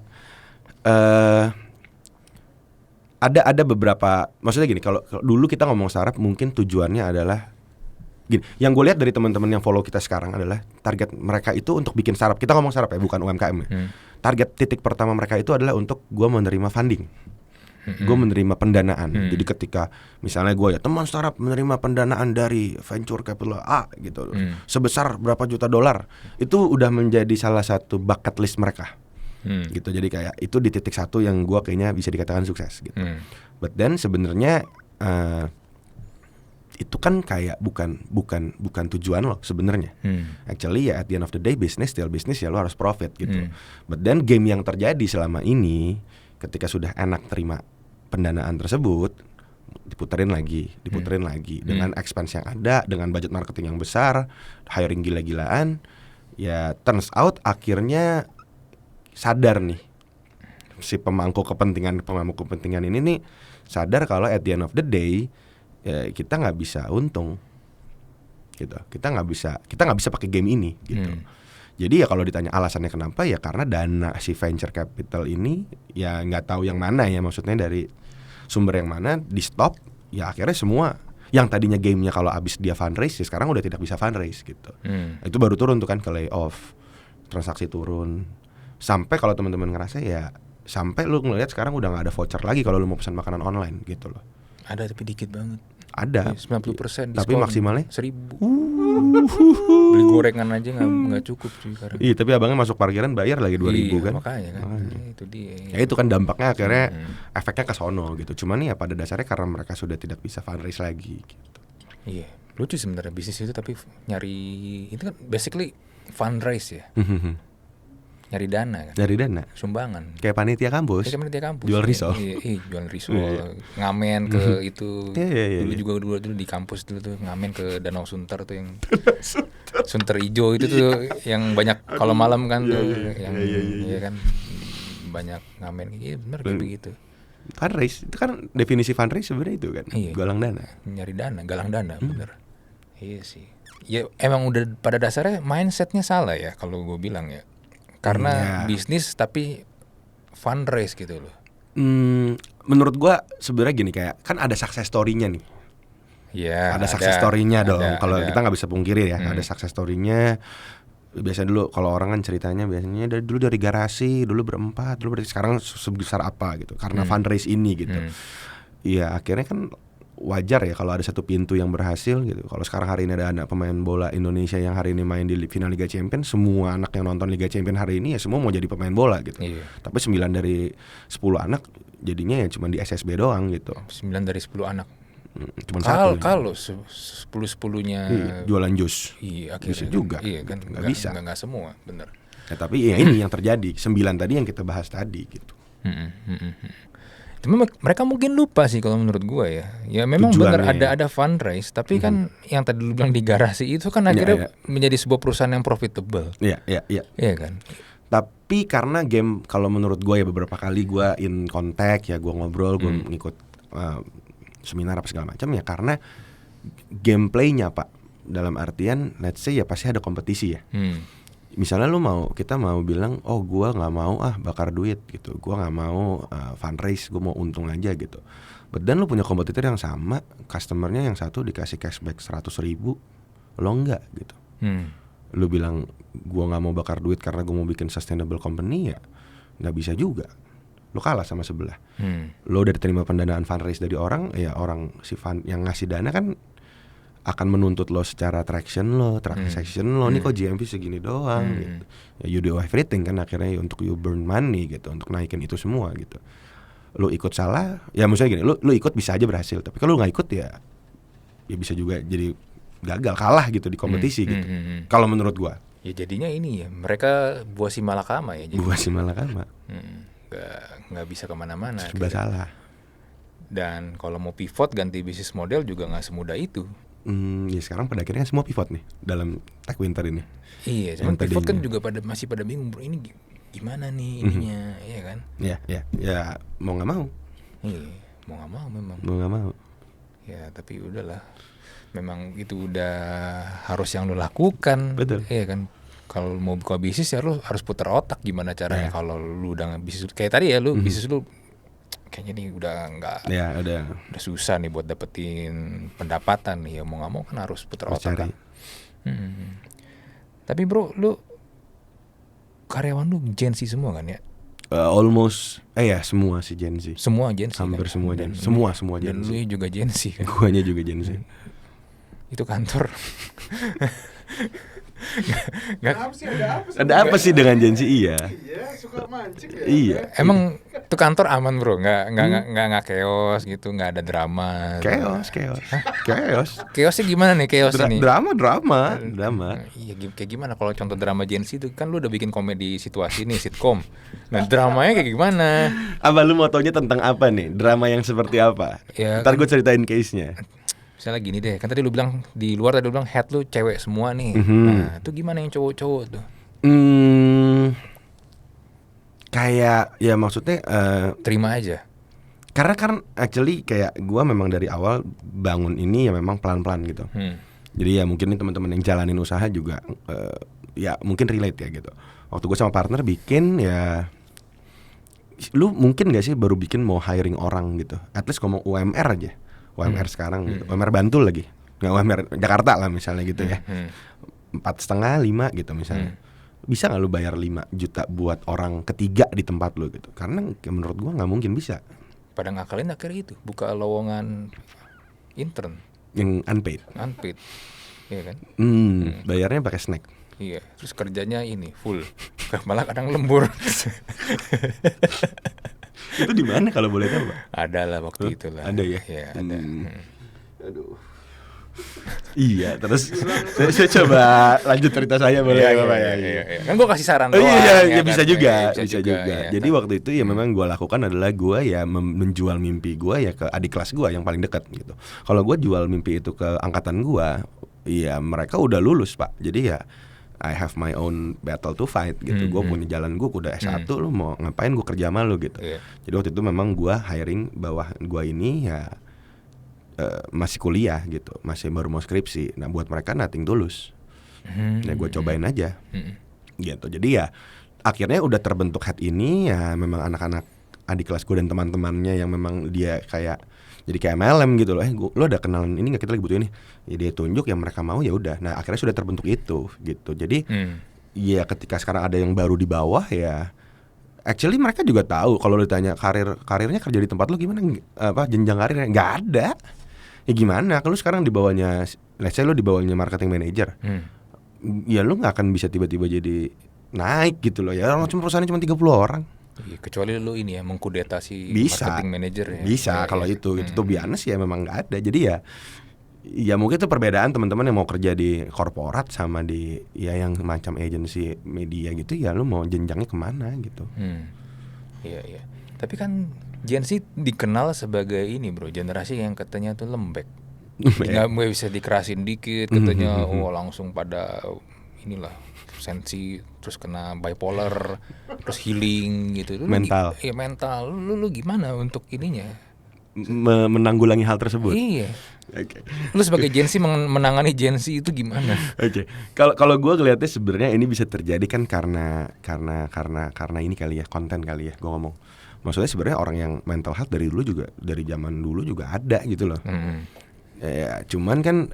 ada beberapa, maksudnya gini, kalau dulu kita ngomong startup mungkin tujuannya adalah gini. Yang gue lihat dari teman-teman yang follow kita sekarang adalah target mereka itu untuk bikin startup. Kita ngomong startup ya, bukan UMKM ya. Target titik pertama mereka itu adalah untuk gue menerima funding. Gue menerima pendanaan. Jadi ketika misalnya gue ya teman startup menerima pendanaan dari venture capital A gitu, sebesar berapa juta dolar, itu udah menjadi salah satu bucket list mereka. Gitu. Jadi kayak itu di titik satu yang gue kayaknya bisa dikatakan sukses gitu. But then sebenarnya itu kan kayak bukan tujuan lo sebenarnya. Actually ya at the end of the day business still business ya, lo harus profit gitu. But then game yang terjadi selama ini ketika sudah enak terima pendanaan tersebut, diputerin lagi dengan expense yang ada, dengan budget marketing yang besar, hiring gila-gilaan, ya turns out akhirnya sadar nih si pemangku kepentingan ini nih sadar kalau at the end of the day ya, kita nggak bisa untung gitu, kita nggak bisa pakai game ini gitu. Jadi ya kalau ditanya alasannya kenapa, ya karena dana si venture capital ini ya nggak tahu yang mana ya, maksudnya dari sumber yang mana di stop, ya akhirnya semua yang tadinya gamenya kalau abis dia fundraise ya sekarang udah tidak bisa fundraise gitu. Itu baru turun tuh kan ke layoff, transaksi turun, sampai kalau teman-teman ngerasa ya sampai lu ngelihat sekarang udah nggak ada voucher lagi kalau lu mau pesan makanan online gitu loh. Ada tapi dikit banget. Ada 90% tapi diskon, maksimalnya 1.000. Beli gorengan aja nggak cukup cuy sekarang. Iya, tapi abangnya masuk parkiran bayar lagi 2.000 kan. Makanya kan. Itu dia. Ya itu kan dampaknya akhirnya efeknya ke sono gitu. Cuman ya pada dasarnya karena mereka sudah tidak bisa fundraise lagi gitu. Iya, lucu sebenarnya bisnis itu tapi nyari itu kan basically fundraise ya. Nyari dana kan. Dari dana Sumbangan. kayak panitia kampus. Kayak panitia kampus. Jual risol. Iya, jual risol. Ngamen ke itu. Iya. Dulu di kampus dulu tuh ngamen ke Danau Sunter tuh yang Sunter Ijo itu tuh yang banyak kalau malam kan tuh yang iya kan banyak ngamen. Iya benar kayak begitu. Fundraise itu kan definisi fundraise sebenarnya itu kan. Iya. Galang dana. Nyari dana, galang dana, bener. Iya sih. Ya emang udah pada dasarnya mindsetnya salah ya kalau gue bilang ya. Karena bisnis tapi fundraise gitu loh. Menurut gua sebenarnya gini, kayak kan ada success story-nya nih. Iya. Ada success story-nya dong. Kalau ada. kita nggak bisa pungkiri ya, ada success story-nya. Biasanya dulu kalau orang kan ceritanya biasanya dari garasi, dulu berempat, sekarang sebesar apa gitu. Karena fundraise ini gitu. Iya, akhirnya kan wajar ya kalau ada satu pintu yang berhasil gitu. Kalau sekarang hari ini ada anak pemain bola Indonesia yang hari ini main di final Liga Champions, semua anak yang nonton Liga Champions hari ini ya semua mau jadi pemain bola gitu. Iya. Tapi 9 dari 10 anak jadinya ya cuma di SSB doang gitu. 9 dari 10 anak. Cuma satu. Kalau 10-10-nya jualan jus. iya akhirnya Bisa juga. Iya kan Nggak bisa. Enggak semua, bener. Ya, tapi ya ini yang terjadi. 9 tadi yang kita bahas tadi gitu. Cuma mereka mungkin lupa sih kalau menurut gua ya. Ya memang benar ada fundraise, tapi kan yang tadi lu bilang di garasi itu kan akhirnya menjadi sebuah perusahaan yang profitable. Iya. Iya kan. Tapi karena game, kalau menurut gue ya beberapa kali gue in contact ya, gue ngobrol, gue ngikut seminar apa segala macam ya, karena gameplaynya Pak, dalam artian let's say ya pasti ada kompetisi ya. Misalnya kita mau bilang, oh gue nggak mau bakar duit gitu, gue nggak mau fundraise, gue mau untung aja gitu. But then lu punya kompetitor yang sama, customernya yang satu dikasih cashback 100.000, lo enggak gitu. Lu bilang gue nggak mau bakar duit karena gue mau bikin sustainable company, ya nggak bisa juga. Lo kalah sama sebelah. Lo udah diterima pendanaan fundraise dari orang, ya orang yang ngasih dana kan akan menuntut lo secara transaction lo. Nih kok GMV segini doang gitu. Ya you do everything kan akhirnya untuk you burn money gitu, untuk naikin itu semua gitu. lu ikut salah, ya maksudnya gini, lu ikut bisa aja berhasil, tapi kalau lu nggak ikut ya bisa juga jadi gagal, kalah gitu di kompetisi gitu. Kalau menurut gua. Ya jadinya ini ya, mereka buah si malakama ya. Jadi. Buah si malakama. Nggak bisa kemana-mana. Serba salah. Dan kalau mau pivot ganti bisnis model juga nggak semudah itu. Ya sekarang pada akhirnya semua pivot nih dalam tech winter ini. Iya, cuman pivot kan juga masih pada bingung, bro, ini gimana nih ininya, iya kan? Ya mau nggak mau. Iya, mau nggak mau memang. Mau nggak mau. Ya tapi udahlah, memang itu udah harus yang lo lakukan. Betul. Iya kan? Kalau mau buka bisnis ya lo harus putar otak gimana caranya. Kalau lu udah bisnis kayak tadi ya, lu bisnis lu kayaknya nih udah nggak, ya udah susah nih buat dapetin pendapatan nih, ya mau nggak mau kan harus putar otak kan. Tapi bro, lu karyawan lu Gen Z semua kan ya? Almost, ya semua sih Gen Z. Semua Gen Z. Hampir kan? semua Gen Z. Semua Gen Z. Dan lu juga Gen Z kan? Guanya juga Gen Z. Itu kantor. Kenapa sih, ada apa sih? Ada apa sih dengan Gen Z? Iya. Iya, suka mancing ya. Iya. Emang itu kantor aman bro, nggak chaos gitu, nggak ada drama. Chaos. Chaosnya gimana nih chaos ini? Drama. Iya, kayak gimana kalau contoh drama Gen Z itu kan lu udah bikin komedi situasi nih, sitkom. Nah dramanya kayak gimana? Apa lu mau taunya tentang apa nih? Drama yang seperti apa? Ya, Ntar gue ceritain case-nya. Misalnya gini deh, kan tadi lu bilang di luar, tadi lu bilang head lu cewek semua nih. Nah itu gimana yang cowok-cowok tuh? Kayak ya maksudnya Terima aja. karena kan actually kayak gue memang dari awal bangun ini ya memang pelan-pelan gitu. Jadi ya mungkin nih teman-teman yang jalanin usaha juga ya mungkin relate ya gitu. Waktu gue sama partner bikin ya, lu mungkin gak sih baru bikin mau hiring orang gitu, at least ngomong UMR aja, UMR sekarang gitu. UMR Bantul lagi, nggak UMR Jakarta lah misalnya gitu ya, 4,5 5 gitu misalnya. Bisa nggak lu bayar 5 juta buat orang ketiga di tempat lu gitu? Karena menurut gua nggak mungkin bisa. Pada ngakalin akhirnya itu buka lowongan intern Yang unpaid. Iya kan? Bayarnya pakai snack. Iya, terus kerjanya ini full, malah kadang lembur. Itu di mana kalau boleh tahu, Pak? Ada lah waktu itu lah. Ada ya? Iya, ada. Aduh. Iya, terus saya coba lanjut cerita saya boleh ya, Bapak ya? Iya. Kan gue kasih saran Oh doang. iya, kan? bisa juga. Iya, Jadi waktu itu ya memang gue lakukan adalah gue ya menjual mimpi gue ya ke adik kelas gue yang paling dekat gitu. Kalau gue jual mimpi itu ke angkatan gue, ya mereka udah lulus, Pak. Jadi ya I have my own battle to fight gitu. Gue punya jalan gue udah S1, lu mau ngapain gue kerja sama lu gitu. Jadi waktu itu memang gue hiring bawah gue ini ya masih kuliah gitu, masih baru mau skripsi. Nah buat mereka nothing tulus. Nah gue cobain aja gitu. Jadi ya akhirnya udah terbentuk head ini ya memang anak-anak adik kelas gue dan teman-temannya yang memang dia kayak jadi kayak MLM gitu loh. Lo ada kenalan ini nggak, kita lagi butuh ini. Ya dia tunjuk yang mereka mau ya udah. Nah akhirnya sudah terbentuk itu gitu. Jadi ya ketika sekarang ada yang baru di bawah ya, actually mereka juga tahu kalau ditanya karirnya kerja di tempat lo gimana, apa jenjang karirnya, nggak ada. Ya gimana? Kalau sekarang di bawahnya, let's say lo di bawahnya marketing manager, ya lo nggak akan bisa tiba-tiba jadi naik gitu loh. Ya cuma perusahaannya cuma 30 orang. Kecuali lu ini ya mengkudeta si Bisa, marketing manager ya. Bisa kalau itu tuh biasa sih ya memang nggak ada. Jadi ya mungkin itu perbedaan teman-teman yang mau kerja di korporat sama di ya yang macam agensi media gitu ya, lu mau jenjangnya kemana gitu. Iya. Tapi kan Gen Z dikenal sebagai ini bro, generasi yang katanya tuh lembek. Nggak bisa dikerasin dikit katanya, langsung pada inilah sensi, terus kena bipolar, terus healing gitu. Mental. Iya mental. Lu gimana untuk ininya? Menanggulangi hal tersebut. Iya. Oke. Lu sebagai Gen Z menangani Gen Z itu gimana? Oke. Kalau gue ngeliatnya sebenarnya ini bisa terjadi kan karena ini kali ya, konten kali ya. Gue ngomong. Maksudnya sebenarnya orang yang mental health dari zaman dulu juga ada gitu loh. Ya, cuman kan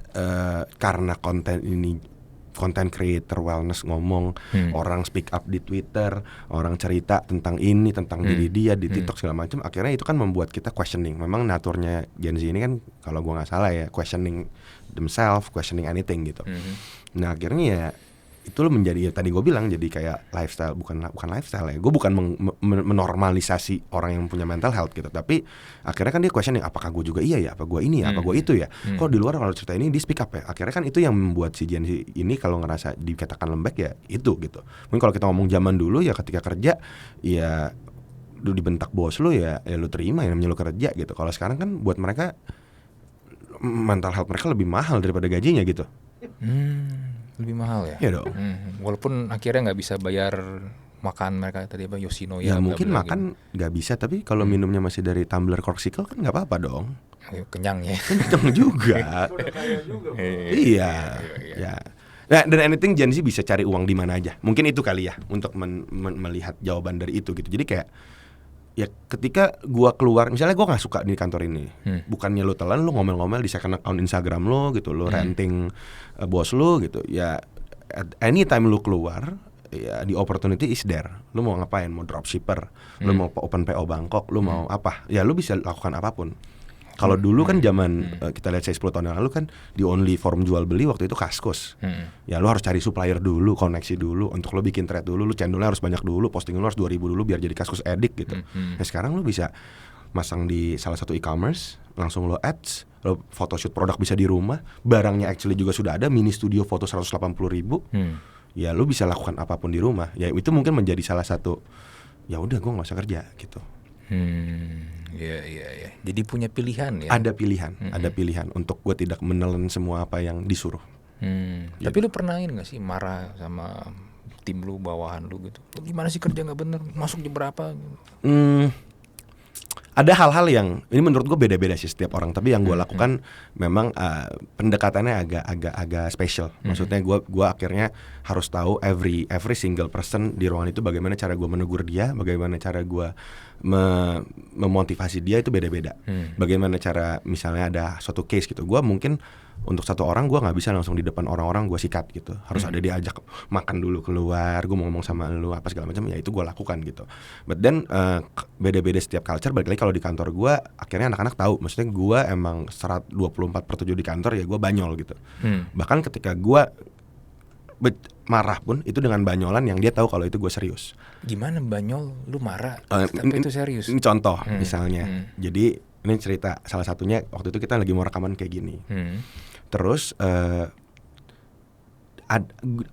karena konten creator wellness ngomong, orang speak up di Twitter, orang cerita tentang ini, tentang diri dia di TikTok segala macam, akhirnya itu kan membuat kita questioning. Memang naturnya Gen Z ini kan kalau gua nggak salah ya, questioning themselves, questioning anything gitu. Nah akhirnya itu lo menjadi, ya tadi gue bilang, jadi kayak lifestyle, bukan lifestyle ya. Gue bukan menormalisasi orang yang punya mental health gitu, tapi akhirnya kan dia questioning, apakah gue juga iya ya, apa gue ini ya, apa gue itu ya. Kok di luar kalau cerita ini di speak up ya. Akhirnya kan itu yang membuat si Gen Z ini kalau ngerasa dikatakan lembek ya itu gitu. Mungkin kalau kita ngomong zaman dulu ya, ketika kerja ya lu dibentak bos lu ya lu terima, yang namanya lu kerja gitu. Kalau sekarang kan buat mereka mental health mereka lebih mahal daripada gajinya gitu. Lebih mahal ya? Iya dong. Walaupun akhirnya nggak bisa bayar makan mereka tadi apa Yoshinoya. Ya mungkin makan nggak bisa, tapi kalau minumnya masih dari tumbler Corkcicle kan nggak apa-apa dong. Kenyang ya. Kenyang juga. Udah kaya juga. Iya. Ya. Nah, dan anything Gen Z bisa cari uang di mana aja. Mungkin itu kali ya untuk melihat jawaban dari itu gitu. Jadi kayak ya ketika gua keluar, misalnya gua nggak suka di kantor ini, bukannya lu telan, lu ngomel-ngomel di second account Instagram lu gitu, lu ranting bos lu gitu, ya anytime lu keluar, ya the opportunity is there. Lu mau ngapain? Mau dropshipper, lu mau open PO Bangkok, lu mau apa? Ya lu bisa lakukan apapun. Kalau dulu kan zaman kita lihat 10 tahun yang lalu kan the only form jual beli waktu itu Kaskus. Ya lu harus cari supplier dulu, koneksi dulu, untuk lu bikin thread dulu, lu channelnya harus banyak dulu, posting lu harus 2.000 dulu biar jadi Kaskus Edik gitu. Nah sekarang lu bisa masang di salah satu e-commerce, langsung lo ads, lo photoshoot produk bisa di rumah, barangnya actually juga sudah ada, mini studio foto 180.000. Ya lu bisa lakukan apapun di rumah. Ya itu mungkin menjadi salah satu, ya udah gue nggak usah kerja gitu. Iya. Jadi punya pilihan ya. Ada pilihan untuk gue tidak menelan semua apa yang disuruh. Gitu. Tapi lu pernah ini nggak sih marah sama tim lu, bawahan lu gitu? Lu gimana sih kerja nggak bener? Masuk jam berapa? Ada hal-hal yang ini menurut gue beda-beda sih setiap orang. Tapi yang gue lakukan memang pendekatannya agak spesial. Maksudnya gue akhirnya harus tahu every single person di ruangan itu bagaimana cara gue menegur dia, bagaimana cara gue memotivasi dia, itu beda-beda. Bagaimana cara misalnya ada suatu case gitu, gue mungkin untuk satu orang gue nggak bisa langsung di depan orang-orang gue sikat gitu, harus ada diajak makan dulu keluar, gue mau ngomong sama lu apa segala macam, ya itu gue lakukan gitu. But then beda-beda setiap culture. Balik lagi kalau di kantor gue akhirnya anak-anak tahu, maksudnya gue emang 24/7 di kantor, ya gue banyol gitu. Bahkan ketika gue marah pun itu dengan banyolan yang dia tahu kalau itu gue serius. Gimana banyol? Lu marah tapi itu serius? Ini contoh misalnya. Jadi ini cerita salah satunya, waktu itu kita lagi mau rekaman kayak gini. Terus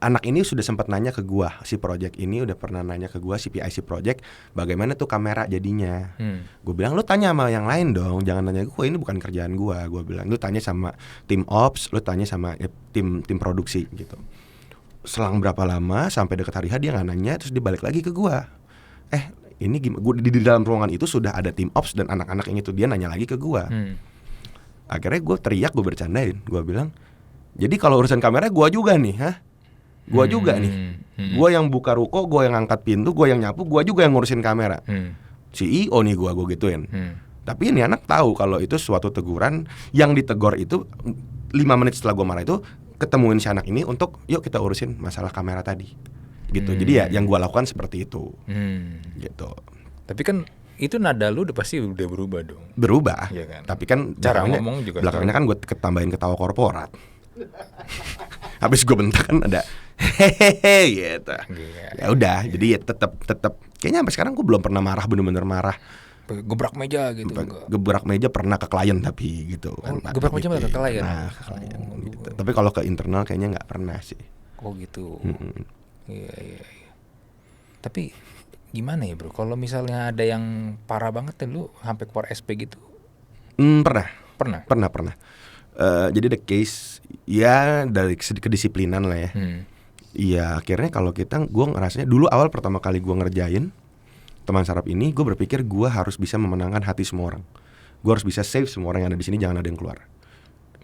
anak ini sudah sempat nanya ke gua, si project ini udah pernah nanya ke gua, si PIC project, bagaimana tuh kamera jadinya. Gue bilang lu tanya sama yang lain dong, jangan nanya gua, ini bukan kerjaan gua. Gue bilang lu tanya sama tim ops, lu tanya sama tim produksi gitu. Selang berapa lama sampai dekat hari H dia nggak nanya, terus dia balik lagi ke gua. Ini gimana? Gue di dalam ruangan itu sudah ada tim ops dan anak-anak yang itu, dia nanya lagi ke gua. Akhirnya gue teriak, gue bercandain, gue bilang, jadi kalau urusan kamera gue juga nih, gue juga nih, gue yang buka ruko, gue yang angkat pintu, gue yang nyapu, gue juga yang ngurusin kamera. CEO nih gue gituin. Tapi ini anak tahu kalau itu suatu teguran, yang ditegor itu 5 menit setelah gue marah itu ketemuin si anak ini untuk yuk kita urusin masalah kamera tadi. Gitu. Jadi ya yang gue lakukan seperti itu. Gitu. Tapi kan itu nada lu udah pasti udah berubah dong. Berubah. Iya kan? Tapi kan cara ngomong juga belakangnya kan gue tambahin ketawa korporat. Habis gue bentak kan ada hehehe gitu. Ya udah, jadi ya tetap kayaknya sampai sekarang gue belum pernah marah, bener-bener marah. Gebrak meja gitu. Gebrak meja pernah ke klien tapi gitu kan. Gebrak meja ke klien. Gitu. Tapi kalau ke internal kayaknya nggak pernah sih. Oh gitu. Iya. Tapi gimana ya bro, kalau misalnya ada yang parah banget lu sampai keluar SP gitu? Pernah. Jadi the case ya dari kedisiplinan lah ya. Iya akhirnya kalau gue ngerasanya dulu awal pertama kali gue ngerjain teman startup ini, gue berpikir gue harus bisa memenangkan hati semua orang. Gue harus bisa save semua orang yang ada di sini, jangan ada yang keluar.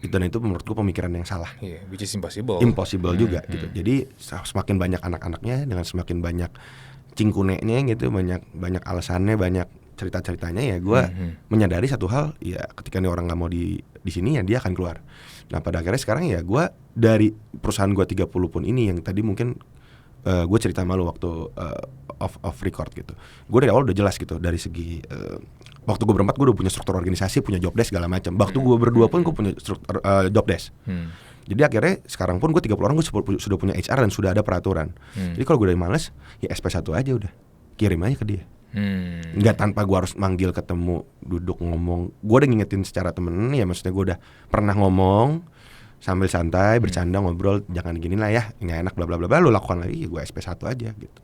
Dan itu menurut gue pemikiran yang salah. Which is impossible. Impossible juga gitu. Jadi semakin banyak anak-anaknya dengan semakin banyak cingkuneknya gitu, banyak alasannya, banyak cerita-ceritanya, ya gue menyadari satu hal, ya ketika nih orang nggak mau di sini ya dia akan keluar. Nah pada akhirnya sekarang ya gue dari perusahaan gue 30 pun ini yang tadi mungkin gue cerita malu waktu off record gitu. Gue dari awal udah jelas gitu dari segi waktu gue berempat gue udah punya struktur organisasi, punya job desk segala macam. Waktu gue berdua pun gue punya struktur job desk. Jadi akhirnya sekarang pun gue 30 orang gue sudah punya HR dan sudah ada peraturan. Jadi kalau gue udah males, ya SP1 aja udah, kirim aja ke dia. Nggak tanpa gue harus manggil ketemu, duduk ngomong. Gue udah ngingetin secara temen, ya maksudnya gue udah pernah ngomong sambil santai, bercanda, ngobrol, jangan gini lah ya, nggak enak bla bla bla bla, lu lakukan lagi, ya gue SP1 aja gitu.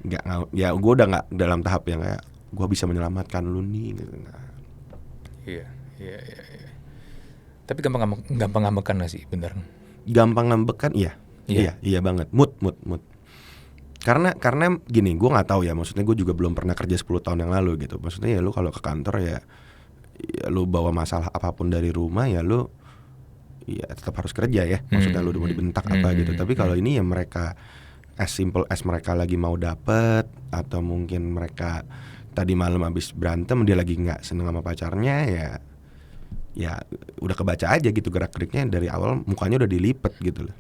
Nggak, ya gue udah nggak dalam tahap yang kayak gue bisa menyelamatkan lu nih gitu. Iya. Tapi gampang ngambekan gak sih, bener? Gampang ngambekan, iya banget. Mood. Karena gini, gue nggak tahu ya, maksudnya gue juga belum pernah kerja 10 tahun yang lalu gitu. Maksudnya ya lu kalau ke kantor ya lu bawa masalah apapun dari rumah ya lu ya tetap harus kerja ya. Maksudnya lu udah mau dibentak apa gitu. Tapi kalau ini ya mereka as simple as mereka lagi mau dapet, atau mungkin mereka tadi malam habis berantem dia lagi nggak seneng sama pacarnya, ya udah kebaca aja gitu gerak-geriknya dari awal, mukanya udah dilipet gitu loh.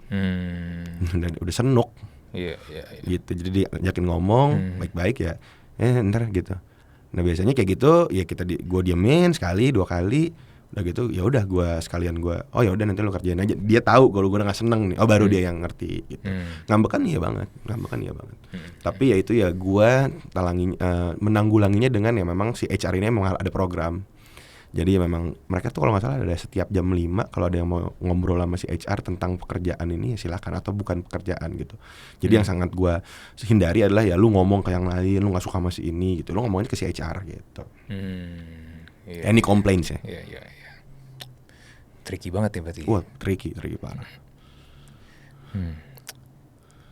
udah senuk. Iya. Gitu. Jadi diajakin ngomong baik-baik ya. Ntar gitu. Nah biasanya kayak gitu ya gue diemin sekali 2 kali, udah gitu ya udah gue sekalian oh ya udah nanti lo kerjain aja. Dia tahu kalau gue udah nggak seneng nih. Oh baru dia yang ngerti gitu. Ngambekan iya banget. Tapi ya itu ya gue menanggulanginya dengan ya memang si HR ini memang ada program. Jadi ya memang mereka tuh kalau nggak salah ada setiap jam 5 kalau ada yang mau ngobrol sama si HR tentang pekerjaan ini ya silakan, atau bukan pekerjaan gitu. Jadi yang sangat gue hindari adalah ya lu ngomong ke yang lain, lu nggak suka sama si ini gitu, lu ngomongnya ke si HR gitu. Any complaints ya? Iya. Tricky banget ya berarti. Wah tricky parah.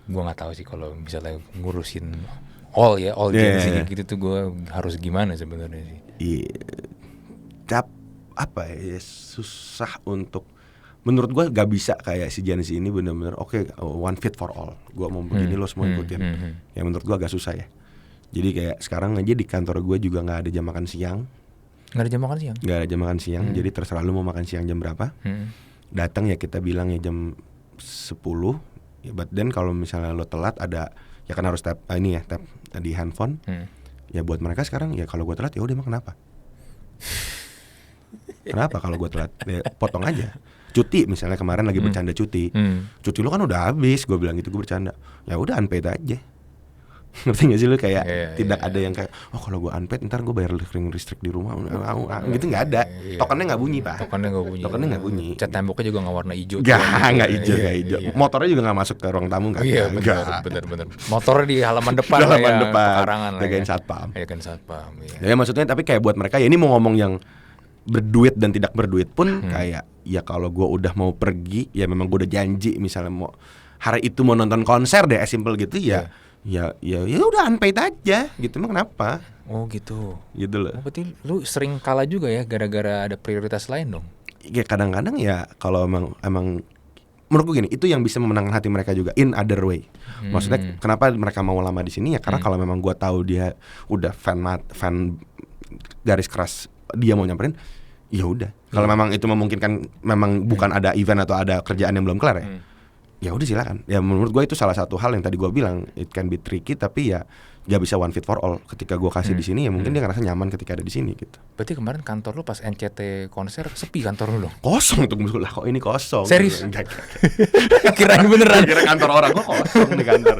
Gue nggak tahu sih kalau misalnya ngurusin all Gen Z gitu tuh gue harus gimana sebenarnya sih. Apa ya, susah untuk, menurut gue gak bisa kayak si Gen Z ini benar-benar one fit for all, gue mau begini lo semua ikutin. Ya menurut gue agak susah ya. Jadi kayak sekarang aja di kantor gue juga gak ada jam makan siang. Gak ada jam makan siang. Jadi terserah lu mau makan siang jam berapa. Datang ya kita bilang ya jam 10 ya, but then kalau misalnya lo telat ada ya kan harus tap di handphone. Ya buat mereka sekarang ya kalau gue telat ya udah emang kenapa? Kenapa kalau gue telat? Ya, potong aja. Cuti misalnya kemarin lagi bercanda cuti. Cuti lu kan udah habis, gue bilang gitu, gue bercanda. Ya udah unpaid aja. Ngerti gak sih lu kayak tidak ada yang kayak kalau gue unpaid ntar gue bayar listrik di rumah. Gitu nggak ada. Tokennya nggak bunyi pak. Tokennya nggak bunyi. Cat temboknya juga nggak warna hijau. Nggak hijau. Motornya juga nggak masuk ke ruang tamu kan? Iya benar. Motornya di halaman depan. Pekarangan. Jagain satpam. Ya maksudnya tapi kayak buat mereka ya ini mau ngomong yang berduit dan tidak berduit pun kayak ya kalau gue udah mau pergi ya memang gue udah janji misalnya mau hari itu mau nonton konser deh simple gitu ya udah unpaid aja gitu, emang kenapa? Oh gitu loh. Berarti lu sering kalah juga ya gara-gara ada prioritas lain dong? Ya kadang-kadang ya kalau emang menurut gue gini, itu yang bisa memenangkan hati mereka juga in other way. Maksudnya kenapa mereka mau lama di sini ya karena kalau memang gue tahu dia udah fan garis keras dia mau nyamperin, ya udah. Kalau memang itu memungkinkan, memang bukan ada event atau ada kerjaan yang belum kelar ya udah silakan. Ya menurut gue itu salah satu hal yang tadi gue bilang it can be tricky, tapi ya gak bisa one fit for all. Ketika gue kasih di sini ya mungkin dia ngerasa nyaman ketika ada di sini gitu. Berarti kemarin kantor lu pas NCT konser sepi kantor lu dong? Kosong tuh lah, kok ini kosong? Serius? Enggak. Kirain beneran. Kira kantor orang gue kosong di kantor.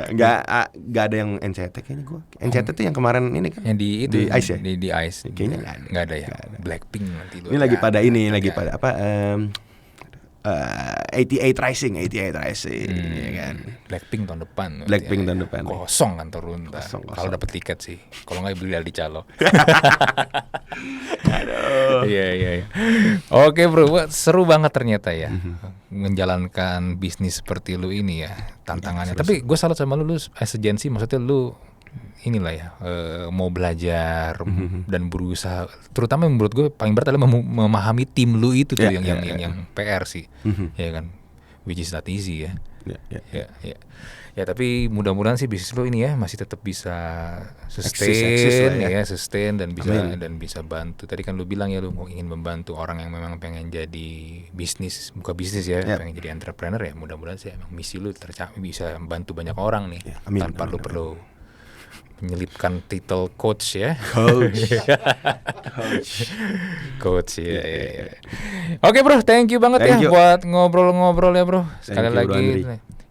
Enggak ada yang NCT kayaknya gue. NCT tuh yang kemarin ini kan? Yang di Ice ya? Di Ice. Kayaknya nggak ada ya. Blackpink nanti. Ini lagi pada apa? 88 Rising ya kan. Blackpink tahun depan. Kosong kantor lu ntar. Kalau dapet tiket sih. Kalau nggak beli di calo. Aduh. Iya. Oke bro, seru banget ternyata ya menjalankan bisnis seperti lu ini ya, tantangannya. Tapi gue salut sama lu as a Gen Z, maksudnya lu inilah ya mau belajar dan berusaha, terutama menurut gue paling berat adalah memahami tim lu itu tuh yang PR sih, ya kan, which is not easy ya. Ya tapi mudah-mudahan sih bisnis lu ini ya masih tetap bisa sustain dan bisa bantu. Tadi kan lu bilang ya lu mau ingin membantu orang yang memang pengen jadi buka bisnis ya, pengen jadi entrepreneur ya. Mudah-mudahan sih emang misi lu bisa membantu banyak orang nih tanpa lu perlu menyelipkan titel coach ya. Coach. Coach ya. Oke bro, thank you banget Thank ya you. buat ngobrol-ngobrol ya bro. Sekali Thank you, Bro lagi Andri.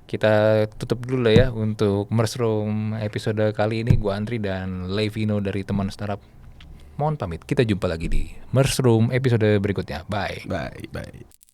kita tutup dulu lah ya untuk Mushroom episode kali ini. Gua Andri dan Levino dari teman startup. Mohon pamit. Kita jumpa lagi di Mushroom episode berikutnya. Bye. Bye.